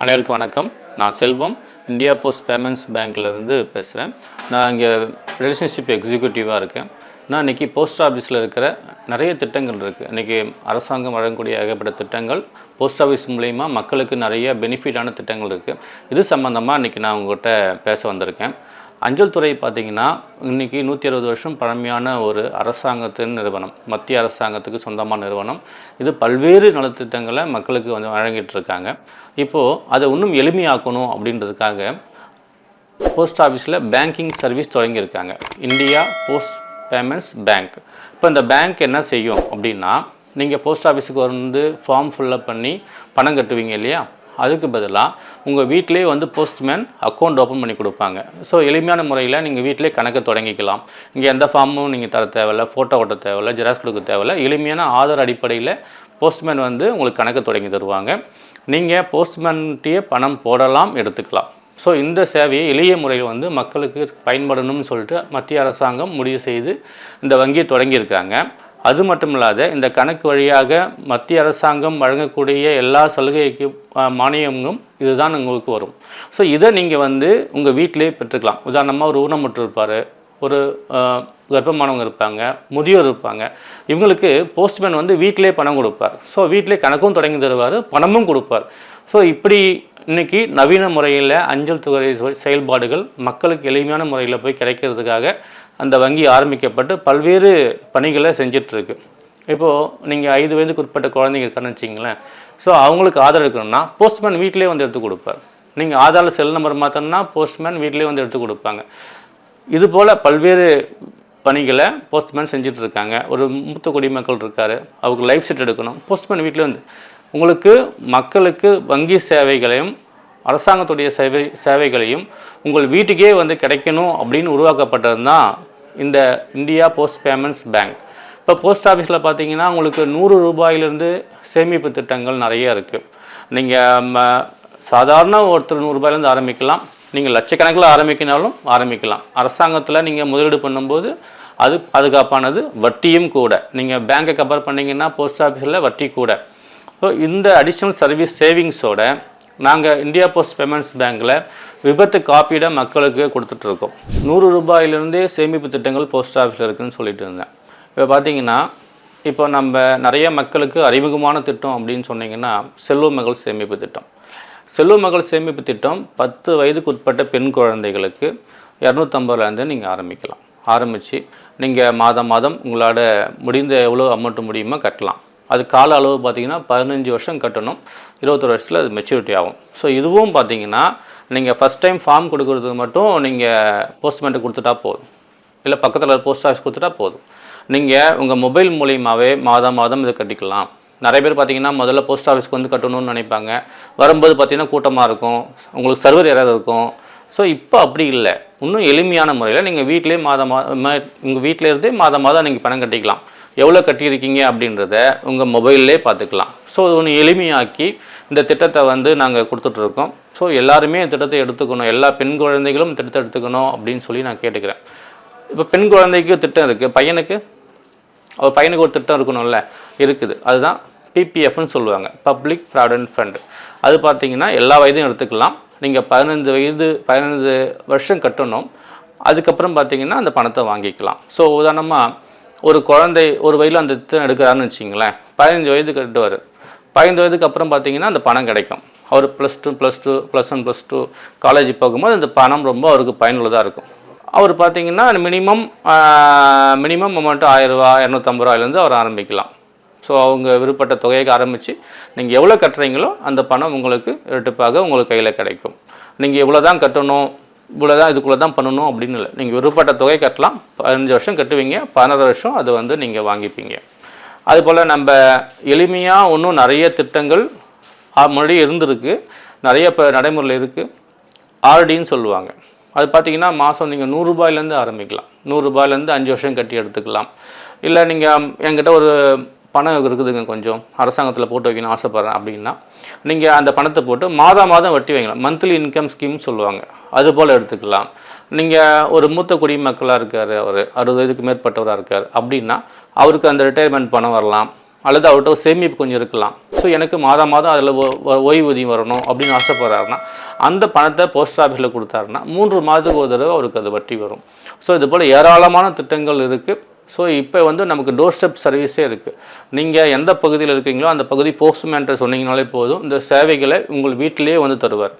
அனைவருக்கும் வணக்கம். நான் செல்வம், இந்தியா போஸ்ட் பேமெண்ட்ஸ் பேங்க்லேருந்து பேசுகிறேன். நான் இங்கே ரிலேஷன்ஷிப் எக்ஸிக்யூட்டிவாக இருக்கேன். நான் இன்றைக்கி போஸ்ட் ஆஃபீஸில் இருக்கிற நிறைய திட்டங்கள் இருக்குது. இன்றைக்கி அரசாங்கம் வழங்கக்கூடிய ஏகப்பட்ட திட்டங்கள், போஸ்ட் ஆஃபீஸ் மூலயமா மக்களுக்கு நிறைய பெனிஃபிட்டான திட்டங்கள் இருக்குது. இது சம்மந்தமாக இன்றைக்கி நான் உங்கள்கிட்ட பேச வந்திருக்கேன். அஞ்சல் துறை பார்த்திங்கன்னா இன்றைக்கி 160 வருஷம் பழமையான ஒரு அரசாங்கத்தின் நிறுவனம், மத்திய அரசாங்கத்துக்கு சொந்தமான நிறுவனம். இது பல்வேறு நலத்திட்டங்களை மக்களுக்கு வழங்கிட்டு இருக்காங்க. இப்போது அதை இன்னும் எளிமையாக்கணும் அப்படின்றதுக்காக போஸ்ட் ஆஃபீஸில் பேங்கிங் சர்வீஸ் தொடங்கியிருக்காங்க, இந்தியா போஸ்ட் பேமெண்ட்ஸ் பேங்க். இப்போ இந்த பேங்க் என்ன செய்யும் அப்படின்னா, நீங்கள் போஸ்ட் ஆஃபீஸுக்கு வந்து ஃபார்ம் ஃபில்லப் பண்ணி பணம் கட்டுவீங்க இல்லையா, அதுக்கு பதிலாக உங்கள் வீட்டிலே போஸ்ட்மேன் அக்கௌண்ட் ஓப்பன் பண்ணி கொடுப்பாங்க. ஸோ எளிமையான முறையில் நீங்கள் வீட்டிலே கணக்கை தொடங்கிக்கலாம். இங்கே எந்த ஃபார்மும் நீங்கள் தர தேவையில்லை, ஃபோட்டோ ஓட்ட தேவையில்லை, ஜெராக்ஸ் கொடுக்க தேவையில்லை. எளிமையான ஆதார் அடிப்படையில் போஸ்ட்மேன் உங்களுக்கு கணக்கை தொடங்கி தருவாங்க. நீங்கள் போஸ்ட்மேன்கிட்டயே பணம் போடலாம், எடுத்துக்கலாம். ஸோ இந்த சேவையை எளிய முறையில் மக்களுக்கு பயன்படணும்னு சொல்லிட்டு மத்திய அரசாங்கம் முடிவு செய்து இந்த வங்கியை தொடங்கியிருக்காங்க. அது மட்டும் இல்லாத இந்த கணக்கு வழியாக மத்திய அரசாங்கம் வழங்கக்கூடிய எல்லா சலுகைக்கும் மானியமும் இதுதான் உங்களுக்கு வரும். ஸோ இதை நீங்கள் உங்கள் வீட்டிலே பெற்றுக்கலாம். உதாரணமாக ஒரு ஊனமுற்று இருப்பார், ஒரு கர்ப்பமானவங்க இருப்பாங்க, முதியோர் இருப்பாங்க. இவங்களுக்கு போஸ்ட்மேன் வீட்டிலே பணம் கொடுப்பார். ஸோ வீட்டிலே கணக்கும் தொடங்கி தருவார், பணமும் கொடுப்பார். ஸோ இப்படி இன்றைக்கி நவீன முறையில் அஞ்சல் துறை செயல்பாடுகள் மக்களுக்கு எளிமையான முறையில் போய் கிடைக்கிறதுக்காக அந்த வங்கி ஆரம்பிக்கப்பட்டு பல்வேறு பணிகளை செஞ்சிட்ருக்கு. இப்போது நீங்கள் 5 வயதுக்கு உட்பட்ட குழந்தைங்க இருக்கான்னு வச்சிங்களேன். ஸோ அவங்களுக்கு ஆதார் எடுக்கணும்னா போஸ்ட்மேன் வீட்டிலே எடுத்து கொடுப்பார். நீங்கள் ஆதாரில் செல் நம்பர் மாற்றணும்னா போஸ்ட்மேன் வீட்டிலே எடுத்து கொடுப்பாங்க. இதுபோல் பல்வேறு பணிகளை போஸ்ட்மேன் செஞ்சிட்ருக்காங்க. ஒரு மூத்த குடிமக்கள் இருக்கார், அவருக்கு லைஃப் செட் எடுக்கணும், போஸ்ட்மேன் வீட்டிலே உங்களுக்கு மக்களுக்கு வங்கி சேவைகளையும் அரசாங்கத்துடைய சேவைகளையும் உங்கள் வீட்டுக்கே கிடைக்கணும் அப்படின்னு உருவாக்கப்பட்டது தான் இந்த இந்தியா போஸ்ட் பேமெண்ட்ஸ் பேங்க். இப்போ போஸ்ட் ஆஃபீஸில் பார்த்தீங்கன்னா உங்களுக்கு 100 ரூபாயிலிருந்து சேமிப்பு திட்டங்கள் நிறைய இருக்குது. நீங்கள் சாதாரண ஒருத்தர் 100 ரூபாயிலேருந்து ஆரம்பிக்கலாம், நீங்கள் லட்சக்கணக்கில் ஆரம்பிக்கினாலும் ஆரம்பிக்கலாம். அரசாங்கத்தில் நீங்கள் முதலீடு பண்ணும்போது அது பாதுகாப்பானது, வட்டியும் கூட. நீங்கள் பேங்கை கம்பேர் பண்ணிங்கன்னா போஸ்ட் ஆஃபீஸில் வட்டி கூட. ஸோ இந்த அடிஷ்னல் சர்வீஸ் சேவிங்ஸோட நாங்கள் இந்தியா போஸ்ட் பேமெண்ட்ஸ் பேங்க்கில் விபத்து காப்பீடை மக்களுக்கு கொடுத்துட்ருக்கோம். 100 ரூபாயிலிருந்தே சேமிப்பு திட்டங்கள் போஸ்ட் ஆஃபீஸில் இருக்குதுன்னு சொல்லிட்டு இருந்தேன். இப்போ பார்த்தீங்கன்னா இப்போ நம்ம நிறைய மக்களுக்கு அறிமுகமான திட்டம் அப்படின்னு சொன்னிங்கன்னா செல்வ மகள் சேமிப்பு திட்டம். செல்வ மகள் சேமிப்பு திட்டம் 10 வயதுக்கு உட்பட்ட பெண் குழந்தைகளுக்கு 250 நீங்கள் ஆரம்பித்து நீங்கள் மாதம் உங்களோட முடிந்த எவ்வளோ அமௌண்ட்டு முடியுமோ கட்டலாம். அது கால அளவு பார்த்திங்கன்னா 15 வருஷம் கட்டணும், 21 வருஷத்தில் அது மெச்சூரிட்டி ஆகும். ஸோ இதுவும் பார்த்திங்கன்னா நீங்கள் ஃபஸ்ட் டைம் ஃபார்ம் கொடுக்குறதுக்கு மட்டும் நீங்கள் போஸ்ட்மேன்ட்டு கொடுத்துட்டா போதும், இல்லை பக்கத்தில் போஸ்ட் ஆஃபீஸ் கொடுத்துட்டா போதும். நீங்கள் உங்கள் மொபைல் மூலியமாகவே மாதம் இதை கட்டிக்கலாம். நிறைய பேர் பார்த்திங்கன்னா முதல்ல போஸ்ட் ஆஃபீஸ்க்கு கட்டணும்னு நினைப்பாங்க. வரும்போது பார்த்திங்கன்னா கூட்டமாக இருக்கும், உங்களுக்கு சர்வர் எரர் இருக்கும். ஸோ இப்போ அப்படி இல்லை, இன்னும் எளிமையான முறையில் நீங்கள் வீட்டிலே உங்கள் வீட்டில் இருந்தே மாதம் நீங்கள் பணம் கட்டிக்கலாம். எவ்வளோ கட்டியிருக்கீங்க அப்படின்றத உங்கள் மொபைல்லே பார்த்துக்கலாம். ஸோ ஒன்று எளிமையாக்கி இந்த திட்டத்தை நாங்கள் கொடுத்துட்ருக்கோம். ஸோ எல்லாருமே இந்த திட்டத்தை எடுத்துக்கணும், எல்லா பெண் குழந்தைகளும் திட்டத்தை எடுத்துக்கணும் அப்படின்னு சொல்லி நான் கேட்டுக்கிறேன். இப்போ பெண் குழந்தைக்கு திட்டம் இருக்குது, பையனுக்கு ஒரு திட்டம் இருக்கணும்ல, இருக்குது. அதுதான் பிபிஎஃப்னு சொல்லுவாங்க, பப்ளிக் ப்ராவிடென்ட் ஃபண்ட். அது பார்த்திங்கன்னா எல்லா வயதையும் எடுத்துக்கலாம். நீங்கள் 15 வருஷம் கட்டணும். அதுக்கப்புறம் பார்த்திங்கன்னா அந்த பணத்தை வாங்கிக்கலாம். ஸோ உதாரணமாக ஒரு குழந்தை ஒரு வயதில் அந்த திட்டம் எடுக்கிறாருன்னு வச்சிங்களேன், 15 வயது கட்டுவார். 15 வயதுக்கு அப்புறம் பார்த்திங்கன்னா அந்த பணம் கிடைக்கும். அவர் +2 +1 +2 காலேஜ் போகும்போது அந்த பணம் ரொம்ப அவருக்கு பயனுள்ளதாக இருக்கும். அவர் பார்த்திங்கன்னா மினிமம் அமௌண்ட்டு 1000 ரூபா 250 ரூபாயிலேருந்து அவர் ஆரம்பிக்கலாம். ஸோ அவங்க விருப்பப்பட்ட தொகையை ஆரம்பித்து நீங்கள் எவ்வளோ கட்டுறீங்களோ அந்த பணம் உங்களுக்கு இரட்டிப்பாக உங்களுக்கு கையில் கிடைக்கும். நீங்கள் இவ்வளோ தான் கட்டணும், இவ்வளோதான் இதுக்குள்ளே தான் பண்ணணும் அப்படின்னு இல்லை. நீங்கள் விருப்பப்பட்ட தொகை கட்டலாம். 15 வருஷம் கட்டுவீங்க, 16 வருஷம் அது நீங்கள் வாங்கிப்பீங்க. அதுபோல் நம்ம எளிமையாக இன்னும் நிறைய திட்டங்கள் முன்னாடி இருந்திருக்கு, நிறைய இப்போ நடைமுறையில் இருக்குது. ஆர்டின்னு சொல்லுவாங்க. அது பார்த்திங்கன்னா மாதம் நீங்கள் 100 ரூபாயிலேருந்து ஆரம்பிக்கலாம். 100 ரூபாயிலேருந்து 5 வருஷம் கட்டி எடுத்துக்கலாம். இல்லை நீங்கள் என்கிட்ட ஒரு பணம் இருக்குதுங்க, கொஞ்சம் அரசாங்கத்தில் போட்டு வைக்கணும் ஆசைப்பட்றேன் அப்படின்னா நீங்கள் அந்த பணத்தை போட்டு மாதம் வட்டி வைக்கலாம். மந்த்லி இன்கம் ஸ்கீம் சொல்லுவாங்க, அதுபோல் எடுத்துக்கலாம். நீங்கள் ஒரு மூத்த குடிமக்களாக இருக்கார், அவர் 60 வயதுக்கு மேற்பட்டவராக இருக்கார் அப்படின்னா அவருக்கு அந்த ரிட்டையர்மெண்ட் பணம் வரலாம். அல்லது அவர்கிட்ட சேமிப்பு கொஞ்சம் இருக்கலாம். ஸோ எனக்கு மாதம் மாதம் அதில் ஓய்வூதியம் வரணும் அப்படின்னு ஆசைப்படுறாருன்னா அந்த பணத்தை போஸ்ட் ஆஃபீஸில் கொடுத்தாருன்னா 3 மாதத்துக்கு ஒரு தடவை அவருக்கு அது வட்டி வரும். ஸோ இது போல் ஏராளமான திட்டங்கள் இருக்குது. ஸோ இப்போ வந்து நமக்கு டோர் ஸ்டெப் சர்வீஸே இருக்குது. நீங்கள் எந்த பகுதியில் இருக்கீங்களோ அந்த பகுதி போஸ்ட்மேன்ட்ட சொன்னீங்கனாலே போதும், இந்த சேவைகளை உங்கள் வீட்டிலேயே வந்து தருவார்.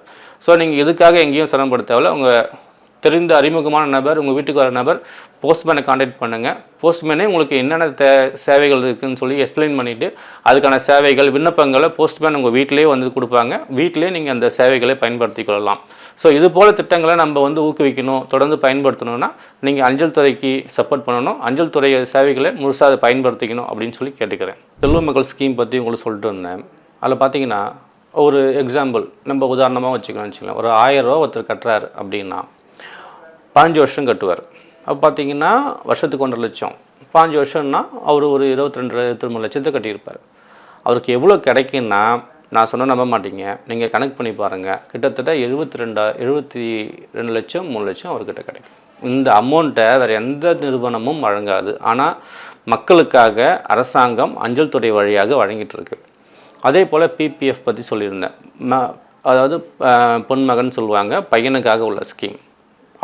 ஸோ நீங்கள் இதுக்காக எங்கேயும் சிரமப்பட தேவையில்ல. உங்கள் தெரிந்த அறிமுகமான நபர், உங்கள் வீட்டுக்கு வர நபர், போஸ்ட்மேனை கான்டாக்ட் பண்ணுங்கள். போஸ்ட்மேனே உங்களுக்கு என்னென்ன சேவைகள் இருக்குதுன்னு சொல்லி எக்ஸ்பிளைன் பண்ணிவிட்டு அதுக்கான சேவைகள் விண்ணப்பங்களை போஸ்ட்மேன் உங்கள் வீட்டிலேயே வந்து கொடுப்பாங்க. வீட்டிலே நீங்கள் அந்த சேவைகளை பயன்படுத்தி கொள்ளலாம். ஸோ இது போல் திட்டங்களை நம்ம வந்து ஊக்குவிக்கணும், தொடர்ந்து பயன்படுத்தணும்னா நீங்கள் அஞ்சல் துறைக்கு சப்போர்ட் பண்ணணும். அஞ்சல் துறை சேவைகளை முழுசாக அதை பயன்படுத்திக்கணும் அப்படின்னு சொல்லி கேட்டுக்கிறேன். செல்வ மகள் ஸ்கீம் பற்றி உங்களுக்கு சொல்லிட்டு இருந்தேன். அதில் பார்த்தீங்கன்னா ஒரு எக்ஸாம்பிள் நம்ம உதாரணமாக வச்சுக்கலாம். ஒரு 1000 ரூபா ஒருத்தர் கட்டுறாரு அப்படின்னா 5 வருஷம் கட்டுவார். அப்போ பார்த்தீங்கன்னா வருஷத்துக்கு 1.5 லட்சம். 5 வருஷம்னா அவர் ஒரு 22-23 லட்சத்தை கட்டியிருப்பார். அவருக்கு எவ்வளோ கிடைக்குன்னா நான் சொன்ன நம்ப மாட்டீங்க, நீங்கள் கணக்கு பண்ணி பாருங்கள், கிட்டத்தட்ட 72 லட்சம் 3 லட்சம் அவர்கிட்ட கிடைக்கும். இந்த அமௌண்ட்டை வேறு எந்த நிறுவனமும் வழங்காது. ஆனால் மக்களுக்காக அரசாங்கம் அஞ்சல் துறை வழியாக வழங்கிட்டு இருக்கு. அதே போல் பிபிஎஃப் பற்றி சொல்லியிருந்தேன். அதாவது பொன்மகன் சொல்லுவாங்க, பையனுக்காக உள்ள ஸ்கீம்.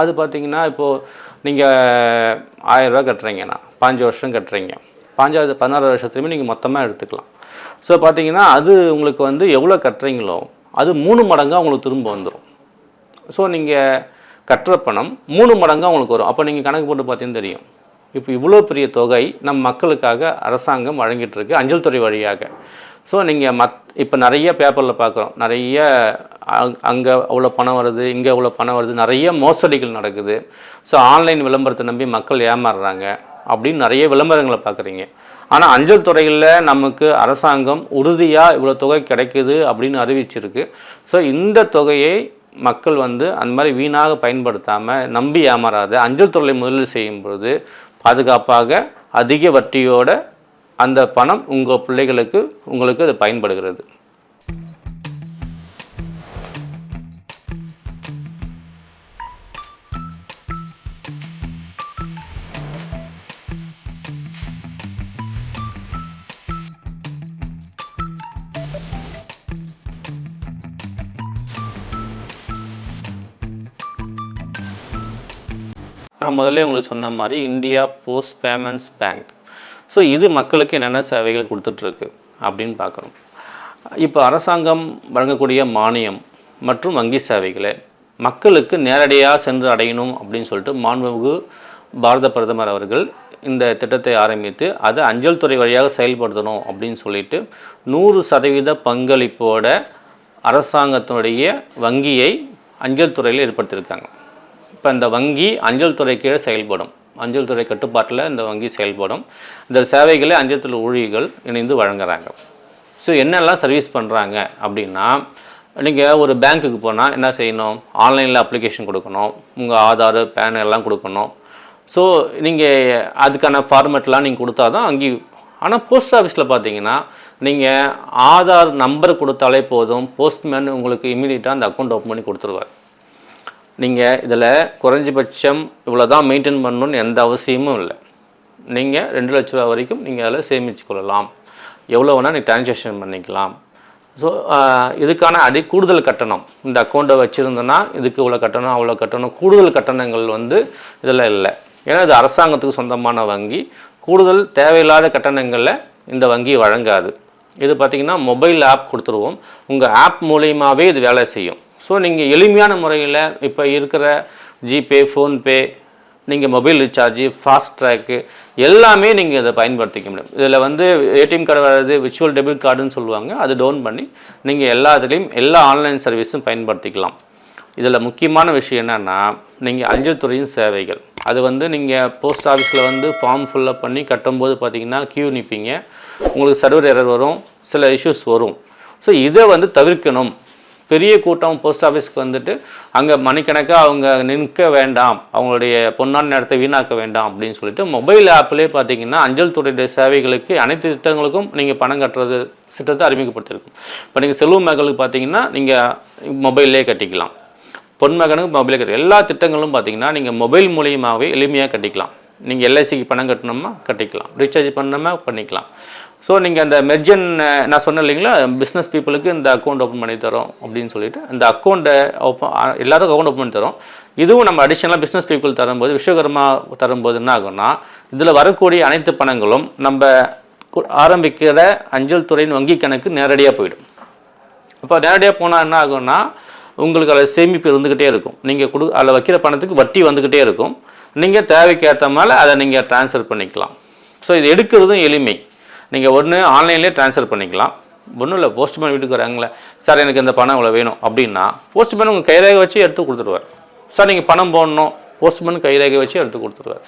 அது பார்த்திங்கன்னா இப்போது நீங்கள் 1000 ரூபா கட்டுறீங்கன்னா 5 வருஷம் கட்டுறீங்க, 16 வருஷத்துலையுமே நீங்கள் மொத்தமாக எடுத்துக்கலாம். ஸோ பார்த்தீங்கன்னா அது உங்களுக்கு வந்து எவ்வளோ கட்டுறீங்களோ அது 3 மடங்காக உங்களுக்கு திரும்ப வந்துடும். ஸோ நீங்கள் கட்டுற பணம் 3 மடங்காக உங்களுக்கு வரும். அப்போ நீங்கள் கணக்கு போட்டு பார்த்தீங்கன்னு தெரியும், இப்போ இவ்வளோ பெரிய தொகை நம் மக்களுக்காக அரசாங்கம் வழங்கிட்டுருக்கு அஞ்சல் துறை வழியாக. ஸோ நீங்கள் இப்போ நிறைய பேப்பரில் பார்க்குறோம், நிறைய அங்கே அவ்வளோ பணம் வருது, இங்கே அவ்வளோ பணம் வருது, நிறைய மோசடிகள் நடக்குது. ஸோ ஆன்லைன் விளம்பரத்தை நம்பி மக்கள் ஏமாறுறாங்க அப்படின்னு நிறைய விளம்பரங்களை பார்க்குறீங்க. ஆனால் அஞ்சல் துறையில் நமக்கு அரசாங்கம் உறுதியாக இவ்வளோ தொகை கிடைக்குது அப்படின்னு அறிவிச்சிருக்கு. ஸோ இந்த தொகையை மக்கள் வந்து அந்த மாதிரி வீணாக பயன்படுத்தாமல் நம்பி ஏமாறாத அஞ்சல் துறையை முதலீடு செய்யும் பொழுது பாதுகாப்பாக அதிக வட்டியோட அந்த பணம் உங்கள் பிள்ளைகளுக்கு உங்களுக்கு அது பயன்படுகிறது. நான் முதல்ல உங்களுக்கு சொன்ன மாதிரி India post payments bank. So இது மக்களுக்கு என்னென்ன சேவைகள் கொடுத்துட்ருக்கு அப்படின்னு பார்க்குறோம். இப்போ அரசாங்கம் வழங்கக்கூடிய மானியம் மற்றும் வங்கி சேவைகளை மக்களுக்கு நேரடியாக சென்று அடையணும் அப்படின்னு சொல்லிட்டு மாண்புமிகு பாரத பிரதமர் அவர்கள் இந்த திட்டத்தை ஆரம்பித்து அதை அஞ்சல் துறை வழியாக செயல்படுத்தணும் அப்படின்னு சொல்லிட்டு 100% பங்களிப்போட அரசாங்கத்தினுடைய வங்கியை அஞ்சல் துறையில் ஏற்படுத்தியிருக்காங்க. இப்போ இந்த வங்கி அஞ்சல் துறை கீழே செயல்படும், அஞ்சல் துறை கட்டுப்பாட்டில் இந்த வங்கி செயல்படும். இந்த சேவைகளை அஞ்சல் துறை ஊழியர்கள் இணைந்து வழங்குறாங்க. ஸோ என்னெல்லாம் சர்வீஸ் பண்ணுறாங்க அப்படின்னா, நீங்கள் ஒரு பேங்க்குக்கு போனால் என்ன செய்யணும், ஆன்லைனில் அப்ளிகேஷன் கொடுக்கணும், உங்கள் ஆதார் பேன் எல்லாம் கொடுக்கணும். ஸோ நீங்கள் அதுக்கான ஃபார்மேட்லாம் நீங்கள் கொடுத்தா தான் அங்கே. ஆனால் போஸ்ட் ஆஃபீஸில் பார்த்தீங்கன்னா நீங்கள் ஆதார் நம்பர் கொடுத்தாலே போதும், போஸ்ட்மேன் உங்களுக்கு இமீடியட்டாக அந்த அக்கௌண்ட் ஓப்பன் பண்ணி கொடுத்துருவார். நீங்கள் இதில் குறைஞ்சபட்சம் இவ்வளோ தான் மெயின்டைன் பண்ணணுன்னு எந்த அவசியமும் இல்லை. நீங்கள் 2 லட்ச ரூபா வரைக்கும் நீங்கள் அதில் சேமித்து கொள்ளலாம், எவ்வளோ வேணால் நீங்கள் ட்ரான்சாக்ஷன் பண்ணிக்கலாம். ஸோ இதுக்கான கூடுதல் கட்டணம், இந்த அக்கௌண்ட்டை வச்சுருந்தோன்னா இதுக்கு இவ்வளோ கட்டணம் அவ்வளோ கட்டணம், கூடுதல் கட்டணங்கள் வந்து இதில் இல்லை. ஏன்னா இது அரசாங்கத்துக்கு சொந்தமான வங்கி. கூடுதல் தேவையில்லாத கட்டணங்களில் இந்த வங்கி வழங்காது. இது பார்த்திங்கன்னா மொபைல் ஆப் கொடுத்துருவோம், உங்கள் ஆப் மூலியமாகவே இது வேலை செய்யும். ஸோ நீங்கள் எளிமையான முறையில் இப்போ இருக்கிற ஜிபே, ஃபோன்பே, நீங்கள் மொபைல் ரீசார்ஜு, ஃபாஸ்ட் ட்ராக்கு எல்லாமே நீங்கள் இதை பயன்படுத்திக்க முடியும். இதில் வந்து ஏடிஎம் கார்டு வர்றது விர்ச்சுவல் டெபிட் கார்டுன்னு சொல்லுவாங்க, அது டவுன் பண்ணி நீங்கள் எல்லாத்துலேயும் எல்லா ஆன்லைன் சர்வீஸும் பயன்படுத்திக்கலாம். இதில் முக்கியமான விஷயம் என்னென்னா, நீங்கள் அஞ்சல் துறையின் சேவைகள் அது வந்து நீங்கள் போஸ்ட் ஆஃபீஸில் வந்து ஃபார்ம் ஃபில்லப் பண்ணி கட்டும்போது பார்த்தீங்கன்னா க்யூ நிற்பீங்க, உங்களுக்கு சர்வர் எரர் வரும், சில இஷ்யூஸ் வரும். ஸோ இதை வந்து தவிர்க்கணும். பெரிய கூட்டம் போஸ்ட் ஆஃபீஸ்க்கு வந்துட்டு அங்கே மணிக்கணக்காக அவங்க நிற்க வேண்டாம், அவங்களுடைய பொன்னான நேரத்தை வீணாக்க வேண்டாம் அப்படின்னு சொல்லிட்டு மொபைல் ஆப்லேயே பார்த்தீங்கன்னா அஞ்சல் துறையுடைய சேவைகளுக்கு அனைத்து திட்டங்களுக்கும் நீங்கள் பணம் கட்டுறது திட்டத்தை அறிமுகப்படுத்தியிருக்கும். இப்போ நீங்கள் செல்வ மகளுக்கு பார்த்தீங்கன்னா நீங்கள் மொபைல்லே கட்டிக்கலாம், பொன்மகனுக்கு மொபைலே கட்டி எல்லா திட்டங்களும் பார்த்தீங்கன்னா நீங்கள் மொபைல் மூலியமாகவே எளிமையாக கட்டிக்கலாம். நீங்கள் எல்ஐசிக்கு பணம் கட்டணுமா கட்டிக்கலாம், ரீசார்ஜ் பண்ணணுமா பண்ணிக்கலாம். ஸோ நீங்கள் அந்த மெர்ஜன் நான் சொன்னேன் இல்லைங்களா, பிஸ்னஸ் பீப்புளுக்கு இந்த அக்கௌண்ட் ஓப்பன் பண்ணி தரோம் அப்படின்னு சொல்லிட்டு அந்த அக்கௌண்ட்டை எல்லாருக்கும் அக்கௌண்ட் ஓப்பன் பண்ணி தரோம். இதுவும் நம்ம அடிஷ்னலாக பிஸ்னஸ் பீப்புள் தரும்போது, விஸ்வகர்மா தரும்போது என்ன ஆகும்னா, இதில் வரக்கூடிய அனைத்து பணங்களும் நம்ம ஆரம்பிக்கிற அஞ்சல் துறையின் வங்கி கணக்கு நேரடியாக போயிடும். அப்போ நேரடியாக போனால் என்ன ஆகும்னா, உங்களுக்கு அதில் சேமிப்பு இருந்துக்கிட்டே இருக்கும். நீங்கள் அதில் வைக்கிற பணத்துக்கு வட்டி வந்துக்கிட்டே இருக்கும். நீங்கள் தேவைக்கு ஏற்ற மாதிரி அதை நீங்கள் ட்ரான்ஸ்ஃபர் பண்ணிக்கலாம். ஸோ இது எடுக்கிறதும் எளிமை. நீங்கள் ஒன்று ஆன்லைன்லேயே ட்ரான்ஸ்ஃபர் பண்ணிக்கலாம். ஒன்றும் இல்லை, போஸ்ட்மேன் வீட்டுக்கு வராங்களே, சார் எனக்கு இந்த பணம் இவ்வளோ வேணும் அப்படின்னா போஸ்ட்மேன் உங்கள் கைரேகை வச்சு எடுத்து கொடுத்துருவார். சார் நீங்கள் பணம் போடணும், போஸ்ட்மேன் கைரேகை வச்சு எடுத்து கொடுத்துருவார்.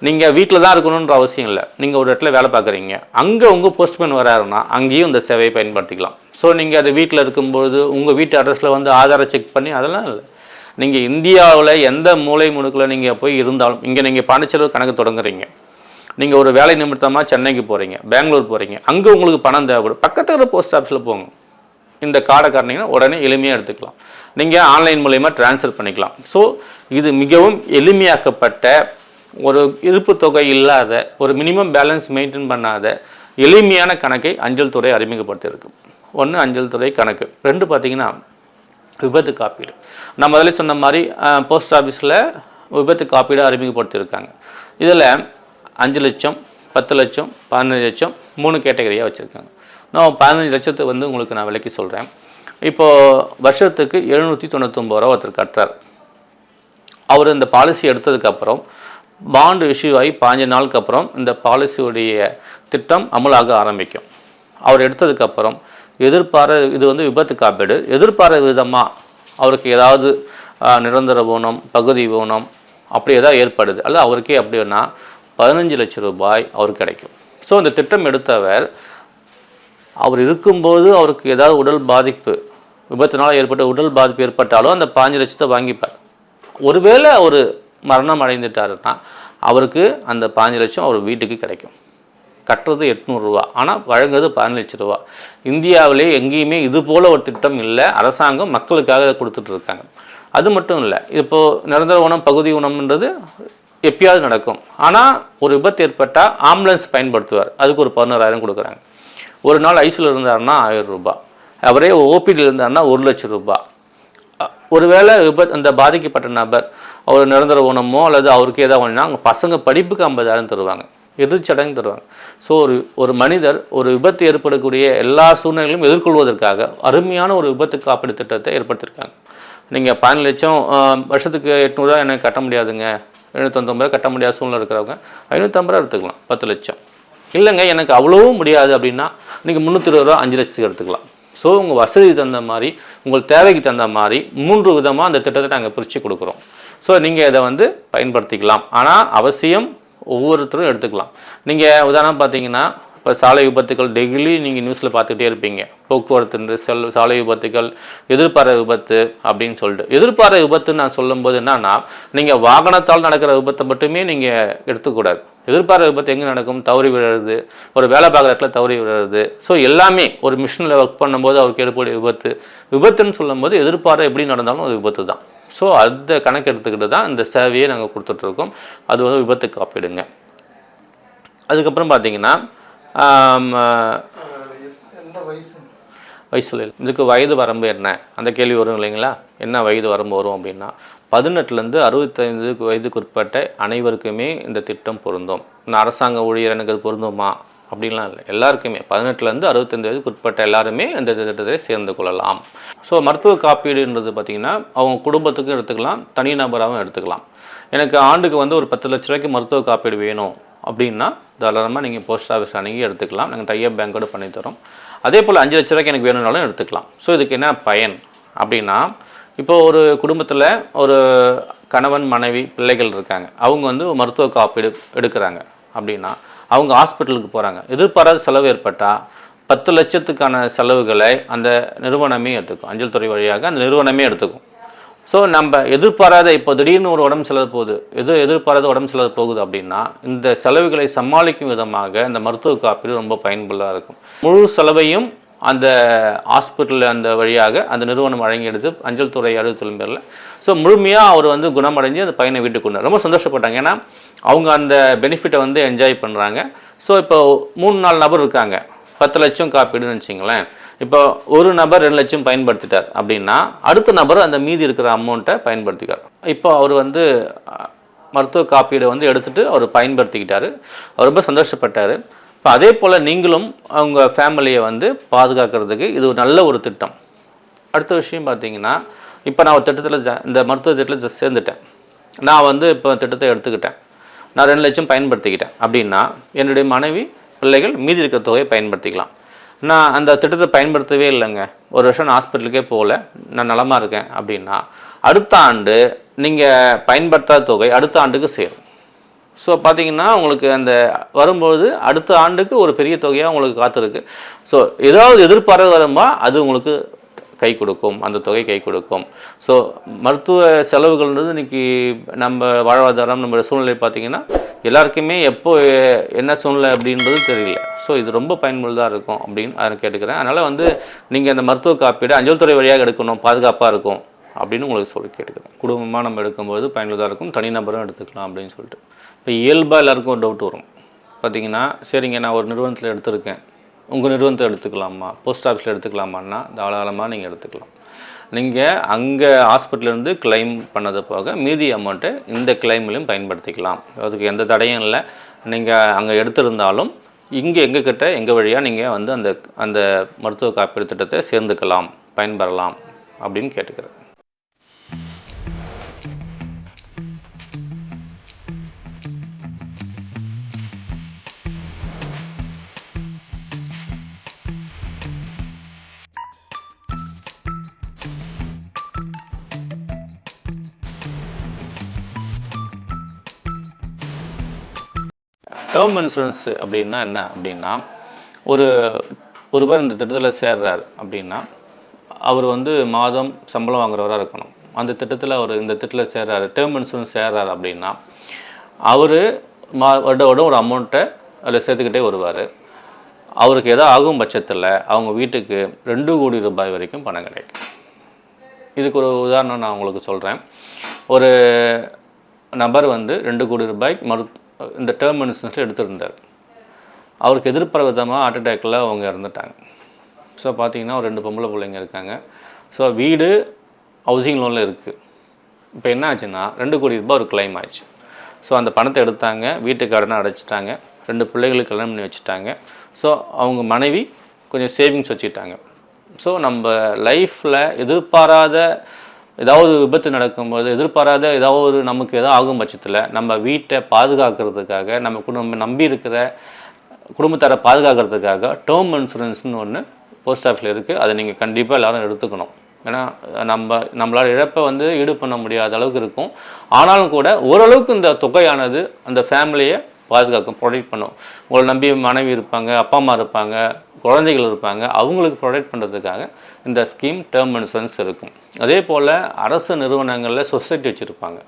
நீங்கள் வீட்டில் தான் இருக்கணுன்ற அவசியம் இல்லை. நீங்கள் ஒரு இடத்துல வேலை பார்க்குறீங்க, அங்கே உங்கள் போஸ்ட்மேன் வராருன்னா அங்கேயும் இந்த சேவையை பயன்படுத்திக்கலாம். ஸோ நீங்கள் அது வீட்டில் இருக்கும்போது உங்கள் வீட்டு அட்ரஸில் வந்து ஆதாரை செக் பண்ணி அதெல்லாம் இல்லை. நீங்கள் இந்தியாவில் எந்த மூலை முடுக்கில் நீங்கள் போய் இருந்தாலும், இங்கே நீங்கள் பாண்டிச்சேரி கணக்கு தொடங்குறீங்க, நீங்கள் ஒரு வேலை நிமித்தமாக சென்னைக்கு போகிறீங்க, பெங்களூர் போகிறீங்க, அங்கே உங்களுக்கு பணம் தேவைப்படும், பக்கத்தில் இருக்கிற போஸ்ட் ஆஃபீஸில் போங்க. இந்த கார்டை காட்டினீங்கன்னா உடனே எளிமையாக எடுத்துக்கலாம். நீங்கள் ஆன்லைன் மூலயமா ட்ரான்ஸ்ஃபர் பண்ணிக்கலாம். ஸோ இது மிகவும் எளிமையாக்கப்பட்ட, ஒரு இருப்பு தொகை இல்லாத, ஒரு மினிமம் பேலன்ஸ் மெயின்டைன் பண்ணாத எளிமையான கணக்கை அஞ்சல் துறை அறிமுகப்படுத்தியிருக்கு. ஒன்று அஞ்சல் துறை கணக்கு, ரெண்டு பார்த்திங்கன்னா விபத்து காப்பீடு. நான் முதல்ல சொன்ன மாதிரி போஸ்ட் ஆஃபீஸில் விபத்து காப்பீடு அறிமுகப்படுத்தியிருக்காங்க. இதில் 5 லட்சம், 10 லட்சம், 15 லட்சம் 3 கேட்டகரியாக வச்சுருக்காங்க. நான் 15 லட்சத்தை வந்து உங்களுக்கு நான் விலைக்கு சொல்கிறேன். இப்போது வருஷத்துக்கு 799 ரூபா ஒருத்தர் கட்டுறார். அவர் இந்த பாலிசி எடுத்ததுக்கப்புறம் பாண்டு இஷ்யூ ஆகி 15 நாளுக்கு அப்புறம் இந்த பாலிசியுடைய திட்டம் அமலாக ஆரம்பிக்கும். அவர் எடுத்ததுக்கப்புறம் இது வந்து விபத்து காப்பீடு. எதிர்பாராத விதமாக அவருக்கு ஏதாவது நிரந்தர ஊனம், பகுதி ஊனம் அப்படி ஏதாவது ஏற்படுது, அல்ல அவருக்கே அப்படின்னா 15 லட்சம் ரூபாய் அவருக்கு கிடைக்கும். ஸோ இந்த திட்டம் எடுத்தவர் அவர் இருக்கும்போது அவருக்கு ஏதாவது உடல் பாதிப்பு, விபத்தினால் ஏற்பட்ட உடல் பாதிப்பு ஏற்பட்டாலும் அந்த 15 லட்சத்தை வாங்கிப்பார். ஒருவேளை அவர் மரணம் அடைந்துட்டாருன்னா அவருக்கு அந்த 15 லட்சம் அவர் வீட்டுக்கு கிடைக்கும். கட்டுறது 800 ரூபா, ஆனால் வழங்குறது 15 லட்சம் ரூபா. இந்தியாவிலே எங்கேயுமே இது போல் ஒரு திட்டம் இல்லை. அரசாங்கம் மக்களுக்காக கொடுத்துட்ருக்காங்க. அது மட்டும் இல்லை, இப்போது நிரந்தர ஊனம், பகுதி ஊனம்ன்றது எப்பயாவது நடக்கும். ஆனால் ஒரு விபத்து ஏற்பட்டால் ஆம்புலன்ஸ் பயன்படுத்துவார், அதுக்கு ஒரு 11,000 கொடுக்குறாங்க. ஒரு நாள் ஐசியூவில் இருந்தாருன்னா 1000 ரூபா, அவரே ஓபிடியில் இருந்தாருன்னா 1 லட்சம் ரூபா. ஒருவேளை அந்த பாதிக்கப்பட்ட நபர் அவர் நிரந்தர ஊனமோ அல்லது அவருக்கு ஏதாவது ஒன்றுனா அவங்க பசங்க படிப்புக்கு 50,000 தருவாங்க, எதிர்ச்சடங்கு தருவாங்க. ஸோ ஒரு மனிதர் ஒரு விபத்து ஏற்படக்கூடிய எல்லா சூழ்நிலைகளையும் எதிர்கொள்வதற்காக அருமையான ஒரு விபத்து காப்பீடு திட்டத்தை ஏற்படுத்தியிருக்காங்க. நீங்கள் 15 லட்சம் வருஷத்துக்கு 800 ரூபா எனக்கு கட்ட முடியாதுங்க, 750 கட்ட முடியாத சூழ்நிலை இருக்கிறவங்க 550 எடுத்துக்கலாம். 10 லட்சம் இல்லைங்க எனக்கு அவ்வளவும் முடியாது அப்படின்னா நீங்கள் 320 ரூபா 5 லட்சத்துக்கு எடுத்துக்கலாம். ஸோ உங்கள் வசதிக்கு தகுந்த மாதிரி, உங்கள் தேவைக்கு தகுந்த மாதிரி 3 விதமாக அந்த திட்டத்தை நாங்கள் பிரித்து கொடுக்குறோம். ஸோ நீங்கள் இதை வந்து பயன்படுத்திக்கலாம். ஆனால் அவசியம் ஒவ்வொருத்தரும் எடுத்துக்கலாம். நீங்கள் உதாரணம் பார்த்தீங்கன்னா, இப்போ சாலை விபத்துக்கள் டெய்லி நீங்கள் நியூஸில் பார்த்துக்கிட்டே இருப்பீங்க. போக்குவரத்து சாலை விபத்துக்கள், எதிர்பாராத விபத்து அப்படின்னு சொல்லிட்டு. எதிர்பாராத விபத்துன்னு நான் சொல்லும்போது என்னன்னா, நீங்கள் வாகனத்தால் நடக்கிற விபத்தை மட்டுமே நீங்கள் எடுத்துக்கூடாது. எதிர்பாராத விபத்து எங்கே நடக்கும்? தவறி விழுறது, ஒரு வேலை பார்க்குற இடத்துல தவறி விழுறது. ஸோ எல்லாமே ஒரு மிஷினில் ஒர்க் பண்ணும்போது அவருக்கு ஏற்படைய விபத்துன்னு சொல்லும்போது எதிர்பாராத எப்படி நடந்தாலும் அது விபத்து தான். ஸோ அந்த கணக்கு எடுத்துக்கிட்டு தான் இந்த சேவையை நாங்கள் கொடுத்துட்ருக்கோம். அது வந்து விபத்து காப்பீடுங்க. அதுக்கப்புறம் பார்த்தீங்கன்னா வயசுல இதுக்கு வயது வரம்பு என்ன அந்த கேள்வி வரும் இல்லைங்களா? என்ன வயது வரம்பு வரும் அப்படின்னா 18லேருந்து 65 வயதுக்கு உட்பட்ட அனைவருக்குமே இந்த திட்டம் பொருந்தும். இந்த அரசாங்க ஊழியர் எனக்கு அது பொருந்துமா அப்படின்லாம் இல்லை, எல்லாருக்குமே 18லேருந்து 65 வயதுக்கு உட்பட்ட எல்லாருமே இந்த திட்டத்தை சேர்ந்து கொள்ளலாம். ஸோ மருத்துவ காப்பீடுன்றது பார்த்திங்கன்னா அவங்க குடும்பத்துக்கும் எடுத்துக்கலாம், தனிநபராகவும் எடுத்துக்கலாம். எனக்கு ஆண்டுக்கு வந்து ஒரு 10 லட்ச ரூபாய்க்கு மருத்துவ காப்பீடு வேணும் அப்படின்னா தாராளமாக நீங்கள் போஸ்ட் ஆஃபீஸ் அணுகி எடுத்துக்கலாம். நாங்கள் டைஅப் பேங்கோடு பண்ணித்தரோம். அதே போல் 5 லட்ச ரூபாய்க்கு எனக்கு வேணும்னாலும் எடுத்துக்கலாம். ஸோ இதுக்கு என்ன பயன் அப்படின்னா, இப்போ ஒரு குடும்பத்தில் ஒரு கணவன், மனைவி, பிள்ளைகள் இருக்காங்க. அவங்க வந்து மருத்துவ காப்பீடு எடுக்கிறாங்க அப்படின்னா அவங்க ஹாஸ்பிட்டலுக்கு போகிறாங்க. எதிர்பாராத செலவு ஏற்பட்டால் 10 லட்சத்துக்கான செலவுகளை அந்த நிறுவனமே எடுத்துக்கும். அஞ்சல் துறை வழியாக அந்த நிறுவனமே எடுத்துக்கும். ஸோ நம்ம எதிர்பாராத இப்போ திடீர்னு ஒரு உடம்பு செலவு போகுது, எதிர்பாராத உடம்பு செலவு போகுது அப்படின்னா இந்த செலவுகளை சமாளிக்கும் விதமாக இந்த மருத்துவ காப்பீடு ரொம்ப பயனுள்ளதாக இருக்கும். முழு செலவையும் அந்த ஹாஸ்பிட்டலில் அந்த வழியாக அந்த நிறுவனம் வழங்கி எடுத்து அஞ்சல் துறை அலுவலகத்தின் பேரில். ஸோ முழுமையாக அவர் வந்து குணமடைஞ்சு அந்த பையனை வீட்டுக்கு கொண்டு ரொம்ப சந்தோஷப்பட்டாங்க. ஏன்னா அவங்க அந்த பெனிஃபிட்டை வந்து என்ஜாய் பண்ணுறாங்க. ஸோ இப்போ 3-4 நபர் இருக்காங்க, 10 லட்சம் காப்பீடுன்னு வச்சிங்களேன். இப்போ ஒரு நபர் 2 லட்சம் பயன்படுத்திட்டார் அப்படின்னா அடுத்த நபர் அந்த மீதி இருக்கிற அமௌண்ட்டை பயன்படுத்திக்கார். இப்போ அவர் வந்து மருத்துவ காப்பீடை வந்து எடுத்துகிட்டு அவர் பயன்படுத்திக்கிட்டார். அவர் ரொம்ப சந்தோஷப்பட்டார். இப்போ அதே போல் நீங்களும் அவங்க ஃபேமிலியை வந்து பாதுகாக்கிறதுக்கு இது ஒரு நல்ல ஒரு திட்டம். அடுத்த விஷயம் பார்த்தீங்கன்னா, இப்போ நான் ஒரு திட்டத்தில் இந்த மருத்துவ திட்டத்தில் சேர்ந்துட்டேன். நான் வந்து இப்போ திட்டத்தை எடுத்துக்கிட்டேன். நான் 2 லட்சம் பயன்படுத்திக்கிட்டேன் அப்படின்னா என்னுடைய மனைவி பிள்ளைகள் மீதி இருக்கிற தொகையை பயன்படுத்திக்கலாம். நான் அந்த திட்டத்தை பயன்படுத்தவே இல்லைங்க, ஒரு வருஷம் நான் ஹாஸ்பிட்டலுக்கே போகல, நான் நலமாக இருக்கேன் அப்படின்னா அடுத்த ஆண்டு நீங்கள் பயன்படுத்தாத தொகை அடுத்த ஆண்டுக்கு சேரும். ஸோ பார்த்தீங்கன்னா உங்களுக்கு அந்த வரும்போது அடுத்த ஆண்டுக்கு ஒரு பெரிய தொகையாக உங்களுக்கு காத்திருக்கு. ஸோ ஏதாவது எதிர்பாராத வரும்போது அது உங்களுக்கு கை கொடுக்கும், அந்த தொகை கை கொடுக்கும். ஸோ மருத்துவ செலவுகள்ன்றது இன்றைக்கி நம்ம வாழ்வாதாரம் நம்ம சூழ்நிலை பார்த்திங்கன்னா எல்லாருக்குமே எப்போ என்ன சூழ்நிலை அப்படின்றது தெரியல. ஸோ இது ரொம்ப பயனுள்ளதாக இருக்கும் அப்படின்னு அதை கேட்டுக்கிறேன். அதனால் வந்து நீங்கள் அந்த மருத்துவ காப்பீடு அஞ்சல் துறை வழியாக எடுக்கணும், பாதுகாப்பாக இருக்கும் அப்படின்னு உங்களுக்கு கேட்டுக்கிறேன். குடும்பமாக நம்ம எடுக்கும்போது பயனுள்ளதாக இருக்கும், தனிநபரும் எடுத்துக்கலாம் அப்படின்னு சொல்லிட்டு. இப்போ இயல்பாக எல்லாருக்கும் ஒரு டவுட் வரும் பார்த்தீங்கன்னா, சரிங்க நான் ஒரு நிறுவனத்தில் எடுத்திருக்கேன், உங்கள் நிறுவனத்தை எடுத்துக்கலாமா, போஸ்ட் ஆஃபீஸில் எடுத்துக்கலாமான்னா தாராளமாக நீங்கள் எடுத்துக்கலாம். நீங்கள் அங்கே ஹாஸ்பிட்டலேருந்து கிளைம் பண்ணது போக மீதி அமௌண்ட்டை இந்த கிளைம்லையும் பயன்படுத்திக்கலாம். அதுக்கு எந்த தடையும் இல்லை. நீங்கள் அங்கே எடுத்திருந்தாலும் இங்கே எங்ககிட்ட எங்கள் வழியாக நீங்கள் வந்து அந்த மருத்துவ காப்பீடு திட்டத்தை சேர்ந்துக்கலாம், பயன்பெறலாம் அப்படின்னு கேட்டுக்கிறேன். டேர்ம் இன்சூரன்ஸ் அப்படின்னா என்ன அப்படின்னா, ஒருவர் இந்த திட்டத்தில் சேர்றார் அப்படின்னா அவர் வந்து மாதம் சம்பளம் வாங்குறவராக இருக்கணும். அந்த திட்டத்தில் அவர் இந்த திட்டத்தில் சேர்றாரு, டேர்ம் இன்சூரன்ஸ் சேர்றாரு அப்படின்னா அவர் வருடம் ஒரு அமௌண்ட்டை அதில் சேர்த்துக்கிட்டே வருவார். அவருக்கு எதாவது ஆகும் பட்சத்தில் அவங்க வீட்டுக்கு 2 கோடி ரூபாய் வரைக்கும் பணம் கிடைக்கும். இதுக்கு ஒரு உதாரணம் நான் உங்களுக்கு சொல்கிறேன். ஒரு நபர் வந்து 2 கோடி ரூபாய் இந்த டேர்ம் இன்சூரன்ஸில் எடுத்திருந்தார். அவருக்கு எதிர்பாராத விதமாக ஹார்ட் அட்டாக்கில் அவங்க இறந்துட்டாங்க. ஸோ பார்த்தீங்கன்னா ஒரு 2 பொம்பளை பிள்ளைங்க இருக்காங்க. ஸோ வீடு ஹவுசிங் லோனில் இருக்குது. இப்போ என்ன ஆச்சுன்னா 2 கோடி ரூபாய் ஒரு கிளைம் ஆயிடுச்சு. ஸோ அந்த பணத்தை எடுத்தாங்க, வீட்டுக்கு கடனை அடைச்சிட்டாங்க, 2 பிள்ளைகளுக்கு கல்யாணம் பண்ணி வச்சுட்டாங்க. ஸோ அவங்க மனைவி கொஞ்சம் சேவிங்ஸ் வச்சுக்கிட்டாங்க. ஸோ நம்ம லைஃப்பில் எதிர்பாராத ஏதாவது விபத்து நடக்கும்போது, எதிர்பாராத ஏதாவது நமக்கு எதாவது ஆகும் பட்சத்தில் நம்ம வீட்டை பாதுகாக்கிறதுக்காக, நம்ம நம்பி இருக்கிற குடும்பத்தாரை பாதுகாக்கிறதுக்காக டேர்ம் இன்சூரன்ஸ்னு ஒன்று போஸ்ட் ஆஃபீஸில் இருக்குது. அதை நீங்கள் கண்டிப்பாக எல்லோரும் எடுத்துக்கணும். ஏன்னா நம்மளால் இழப்பை வந்து ஈடு பண்ண முடியாத அளவுக்கு இருக்கும். ஆனாலும் கூட ஓரளவுக்கு இந்த தொகையானது அந்த ஃபேமிலியை பாதுகாக்கும், ப்ரொடெக்ட் பண்ணும். உங்களை நம்பி மனைவி இருப்பாங்க, அப்பா அம்மா இருப்பாங்க, குழந்தைகள் இருப்பாங்க, அவங்களுக்கு ப்ரொடெக்ட் பண்ணுறதுக்காக இந்த ஸ்கீம் டேர்ம் இன்சூரன்ஸ் இருக்கும். அதே போல் அரசு நிறுவனங்களில் சொசைட்டி வச்சுருப்பாங்க,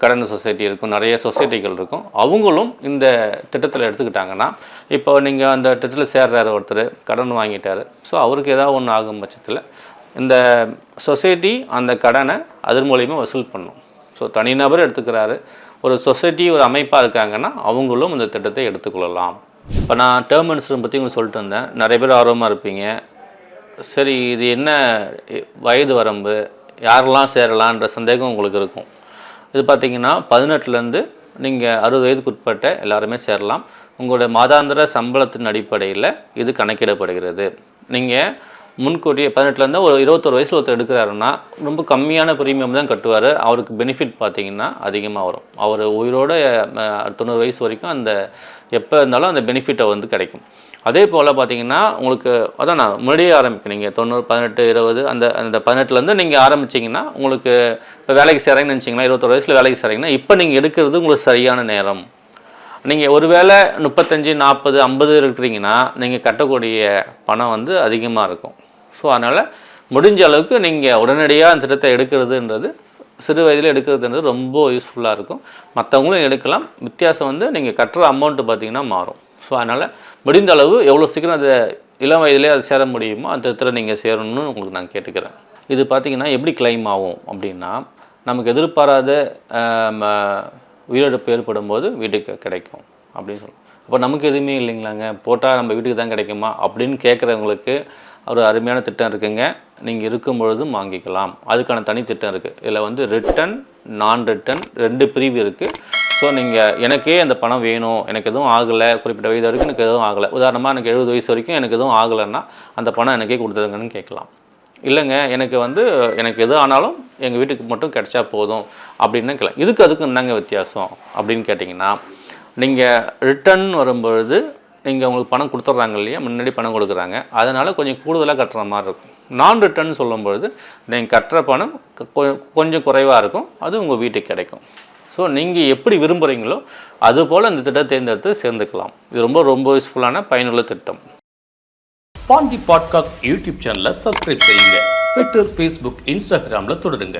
கடன் சொசைட்டி இருக்கும், நிறைய சொசைட்டிகள் இருக்கும். அவங்களும் இந்த திட்டத்தில் எடுத்துக்கிட்டாங்கன்னா, இப்போ நீங்கள் அந்த திட்டத்தில் சேர்றாரு, ஒருத்தர் கடன் வாங்கிட்டார். ஸோ அவருக்கு ஏதாவது ஒன்று ஆகும் பட்சத்தில் இந்த சொசைட்டி அந்த கடனை அதன் மூலிமா வசூல் பண்ணும். ஸோ தனிநபர் எடுத்துக்கிறாரு, ஒரு சொசைட்டி ஒரு அமைப்பாக இருக்காங்கன்னா அவங்களும் இந்த திட்டத்தை எடுத்துக்கொள்ளலாம். இப்போ நான் டேர்ம் இன்சூரன்ஸ் பற்றி உங்களுக்கு சொல்லிட்டு இருந்தேன். நிறைய பேர் ஆர்வமாக இருப்பீங்க. சரி, இது என்ன வயது வரம்பு, யாரெல்லாம் சேரலான்ற சந்தேகம் உங்களுக்கு இருக்கும். இது பார்த்திங்கன்னா 18லேருந்து நீங்கள் 60 வயதுக்கு உட்பட்ட எல்லாருமே சேரலாம். உங்களுடைய மாதாந்திர சம்பளத்தின் அடிப்படையில் இது கணக்கிடப்படுகிறது. நீங்கள் முன்கூட்டியே 18லேருந்து ஒரு 21 வயசில் ஒருத்தர் எடுக்கிறாருன்னா ரொம்ப கம்மியான ப்ரீமியம் தான் கட்டுவார். அவருக்கு பெனிஃபிட் பார்த்திங்கன்னா அதிகமாக வரும். அவர் உயிரோட 90 வயசு வரைக்கும் அந்த எப்போ இருந்தாலும் அந்த பெனிஃபிட்டை வந்து கிடைக்கும். அதே போல் பார்த்திங்கன்னா உங்களுக்கு அதான் நான் முன்னாடியே ஆரம்பிக்கிறீங்க 90, 18, 20 அந்த 18லேருந்து நீங்கள் ஆரம்பிச்சிங்கன்னா உங்களுக்கு இப்போ வேலைக்கு சேரீங்கன்னு நினச்சிங்கன்னா 21 வயசில் வேலைக்கு சேரீங்கன்னா இப்போ நீங்கள் எடுக்கிறது உங்களுக்கு சரியான நேரம். நீங்கள் ஒரு வேளை 35, 40, 50 இருக்கிறீங்கன்னா நீங்கள் கட்டக்கூடிய பணம் வந்து அதிகமாக இருக்கும். ஸோ அதனால் முடிஞ்ச அளவுக்கு நீங்கள் உடனடியாக அந்த திட்டத்தை எடுக்கிறதுன்றது, சிறு வயதில் எடுக்கிறதுன்றது ரொம்ப யூஸ்ஃபுல்லாக இருக்கும். மற்றவங்களும் எடுக்கலாம். வித்தியாசம் வந்து நீங்கள் கட்டுற அமௌண்ட்டு பார்த்திங்கன்னா மாறும். ஸோ அதனால் முடிந்த அளவு எவ்வளோ சீக்கிரம் அதை இளம் வயதிலே அது சேர முடியுமோ அந்த திட்டத்தில் நீங்கள் சேரணும்னு உங்களுக்கு நான் கேட்டுக்கிறேன். இது பார்த்திங்கன்னா எப்படி கிளைம் ஆகும் அப்படின்னா, நமக்கு எதிர்பாராத உயிரிழப்பு ஏற்படும் போது வீட்டுக்கு கிடைக்கும் அப்படின்னு சொல்லுவோம். அப்போ நமக்கு எதுவுமே இல்லைங்களாங்க, போட்டால் நம்ம வீட்டுக்கு தான் கிடைக்குமா அப்படின்னு கேட்குறவங்களுக்கு ஒரு அருமையான திட்டம் இருக்குங்க. நீங்கள் இருக்கும் பொழுதும் வாங்கிக்கலாம். அதுக்கான தனி திட்டம் இருக்குது. இதில் வந்து ரிட்டன், நான் ரிட்டன் 2 பிரிவு இருக்குது. ஸோ நீங்கள் எனக்கே அந்த பணம் வேணும், எனக்கு எதுவும் ஆகலை, குறிப்பிட்ட வயது வரைக்கும் எனக்கு எதுவும் ஆகலை, உதாரணமாக எனக்கு 70 வயசு வரைக்கும் எனக்கு எதுவும் ஆகலைன்னா அந்த பணம் எனக்கே கொடுத்துருங்கன்னு கேட்கலாம். இல்லைங்க எனக்கு வந்து எனக்கு எது ஆனாலும் எங்கள் வீட்டுக்கு மட்டும் கிடைச்சா போதும் அப்படின்னு கேட்கலாம். அதுக்கு என்னங்க வித்தியாசம் அப்படின்னு கேட்டிங்கன்னா, நீங்கள் ரிட்டர்ன் வரும்பொழுது நீங்கள் உங்களுக்கு பணம் கொடுத்துட்றாங்க இல்லையா, முன்னாடி பணம் கொடுக்குறாங்க, அதனால் கொஞ்சம் கூடுதலாக கட்டுற மாதிரி இருக்கும். நான் ரிட்டர்ன் சொல்லும்பொழுது நீங்கள் கட்டுற பணம் கொஞ்சம் குறைவாக இருக்கும், அது உங்கள் வீட்டுக்கு கிடைக்கும். ஸோ நீங்கள் எப்படி விரும்புகிறீங்களோ அதுபோல் இந்த திட்டத்தை தேர்ந்தெடுத்து சேர்ந்துக்கலாம். இது ரொம்ப யூஸ்ஃபுல்லான பயனுள்ள திட்டம். பாண்டி பாட்காஸ்ட் யூடியூப் சேனலை சப்ஸ்கிரைப் செய்யுங்க. ட்விட்டர், ஃபேஸ்புக், இன்ஸ்டாகிராமில் தொடருங்க.